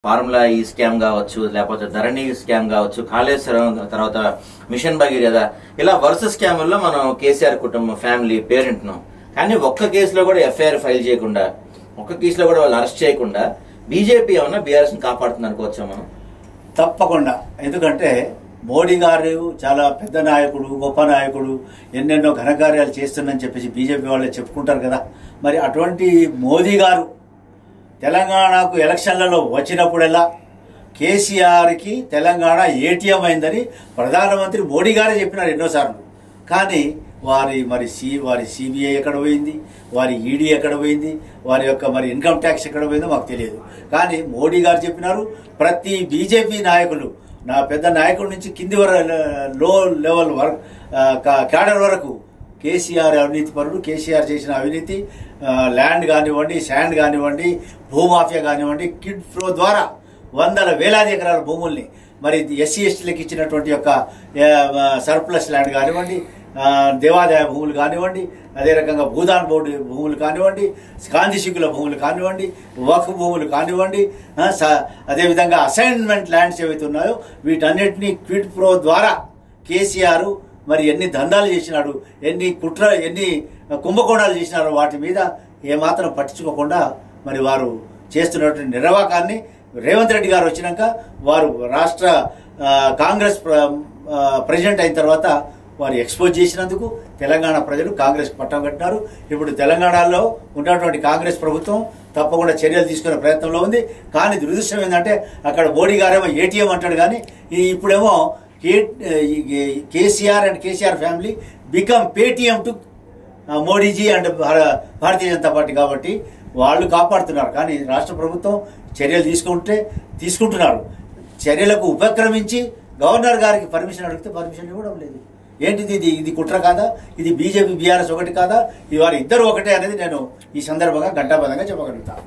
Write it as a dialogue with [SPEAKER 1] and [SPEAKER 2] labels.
[SPEAKER 1] Formula ఈ scam కావచ్చు, లేకపోతే ధరణి స్కామ్ కావచ్చు, కాళేశ్వరం తర్వాత మిషన్ భగీరథ, ఇలా వరుస స్కాముల్లో మనం కేసీఆర్ కుటుంబం ఫ్యామిలీ పేరెంట్ను కానీ ఒక్క కేసులో కూడా ఎఫ్ఐఆర్ ఫైల్ చేయకుండా, ఒక్క కేసులో కూడా వాళ్ళు అరెస్ట్ చేయకుండా బీజేపీ ఏమన్నా బీఆర్ఎస్ ని కాపాడుతుంది అనుకోవచ్చా మనం?
[SPEAKER 2] తప్పకుండా. ఎందుకంటే మోడీ గారు చాలా పెద్ద నాయకుడు, గొప్ప నాయకుడు, ఎన్నెన్నో ఘనకార్యాలు చేస్తుందని చెప్పేసి బీజేపీ వాళ్ళే చెప్పుకుంటారు కదా. మరి అటువంటి మోదీ గారు తెలంగాణకు ఎలక్షన్లలో వచ్చినప్పుడల్లా కేసీఆర్కి తెలంగాణ ఏటీఎం అయిందని ప్రధానమంత్రి మోడీ గారే చెప్పినారు ఎన్నోసార్లు. కానీ వారి సిబిఐ ఎక్కడ పోయింది, వారి ఈడీ ఎక్కడ పోయింది, వారి యొక్క మరి ఇన్కమ్ ట్యాక్స్ ఎక్కడ పోయిందో మాకు తెలియదు. కానీ మోడీ గారు చెప్పినారు, ప్రతి బీజేపీ నాయకులు, నా పెద్ద నాయకుడి నుంచి కింది లో లెవెల్ క్యాడర్ వరకు కేసీఆర్ అవినీతి పరుడు, కేసీఆర్ చేసిన అవినీతి, ల్యాండ్ కానివ్వండి, శాండ్ కానివ్వండి, భూమాఫియా కానివ్వండి, కిడ్ ఫ్లో ద్వారా వందల వేలాది ఎకరాల భూముల్ని మరి ఎస్సీ ఎస్టీలకు ఇచ్చినటువంటి యొక్క సర్ప్లస్ ల్యాండ్ కానివ్వండి, దేవాదాయ భూములు కానివ్వండి, అదే రకంగా భూదాన్ బోర్డు భూములు కానివ్వండి, గాంధీశికుల భూములు కానివ్వండి, వక్ఫ్ భూములు కానివ్వండి, అదేవిధంగా అసైన్మెంట్ ల్యాండ్స్ ఏవైతే ఉన్నాయో వీటన్నిటినీ క్విడ్ ప్రో ద్వారా కేసీఆర్ మరి ఎన్ని దందాలు చేసినాడు, ఎన్ని కుంభకోణాలు చేసినారో వాటి మీద ఏమాత్రం పట్టించుకోకుండా మరి వారు చేస్తున్నటువంటి నిర్వాకాన్ని రేవంత్ రెడ్డి గారు వచ్చినాక వారు రాష్ట్ర కాంగ్రెస్ ప్రెసిడెంట్ అయిన తర్వాత వారు ఎక్స్పోజ్ చేసినందుకు తెలంగాణ ప్రజలు కాంగ్రెస్ పట్టం కట్టినారు. ఇప్పుడు తెలంగాణలో ఉన్నటువంటి కాంగ్రెస్ ప్రభుత్వం తప్పకుండా చర్యలు తీసుకునే ప్రయత్నంలో ఉంది. కానీ దురదృష్టం ఏంటంటే అక్కడ మోడీ గారేమో ఏటీఎం అంటాడు, కానీ ఇప్పుడేమో KCR and KCR family become Paytm to Modiji and Bharatiya Janata Party. కాబట్టి వాళ్ళు కాపాడుతున్నారు. కానీ రాష్ట్ర ప్రభుత్వం చర్యలు తీసుకుంటున్నారు. చర్యలకు ఉపక్రమించి గవర్నర్ గారికి పర్మిషన్ అడిగితే పర్మిషన్ ఇవ్వడం లేదు. ఏంటిది? ఇది కుట్ర కాదా? ఇది బీజేపీ బీఆర్ఎస్ ఒకటి కాదా? ఇది వారు ఇద్దరు ఒకటే అనేది నేను ఈ సందర్భంగా ఘంటాబద్ధంగా చెప్పగలుగుతాను.